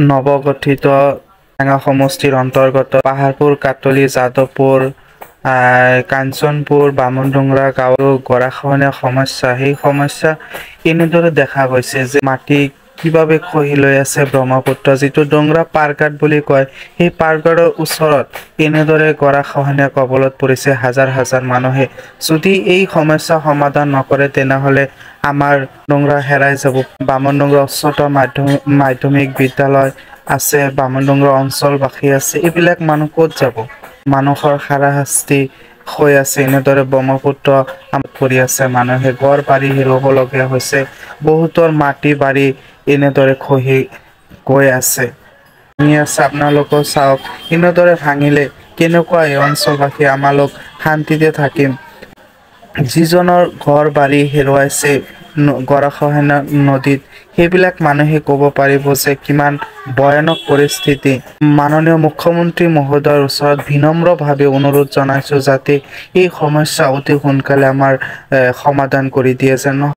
নৱগঠিত টেঙা সমষ্টিৰ অন্তৰ্গত পাহাৰপুৰ, কাটলি, যাদৱপুৰ, কাঞ্চনপুৰ, বামুণডোংৰা গাঁৱৰ গৰাখহনীয়া সমস্যা, সেই সমস্যা এনেদৰে দেখা গৈছে যে মাটি কিভাৱে খহি লৈ আছে ব্ৰহ্মপুত্ৰ, যিটো ডোংৰা পাৰঘাট বুলি কয়, সেই পাৰঘাটৰ ওচৰত এনেদৰে গৰাখহনীয়া কবলত পৰিছে হাজাৰ হাজাৰ মানুহে। যদি এই সমস্যা সমাধান নকৰে তেনেহলে আমাৰ ডোংৰা হেৰাই যাব। বামুণডোংৰা উচ্চতৰ মাধ্যমিক বিদ্যালয় আছে, বামুণডোংৰা অঞ্চলবাসী আছে, এইবিলাক মানুহ ক'ত যাব? মানুহৰ হাৰাশাস্তি হৈ আছে, এনেদৰে ব্ৰহ্মপুত্ৰ পৰি আছে, মানুহে ঘৰ বাৰী হেৰুৱাবলগীয়া হৈছে, বহুতৰ মাটি বাৰী এনেদৰে খহি গৈ আছে। আপোনালোকৰ চাওক, এনেদৰে ভাঙিলে কেনেকুৱা এই অঞ্চলবাসী আমালোক শান্তিতে থাকিম? যিজনৰ ঘৰ বাৰী হেৰুৱাইছে গৰাখহনীয়া নদীত, সেইবিলাক মানুহে ক'ব পাৰিব যে কিমান ভয়ানক পৰিস্থিতি। মাননীয় মুখ্যমন্ত্ৰী মহোদয়ৰ ওচৰত বিনম্ৰভাৱে অনুৰোধ জনাইছো যাতে এই সমস্যা অতি সোনকালে আমাৰ সমাধান কৰি দিয়ে যেন।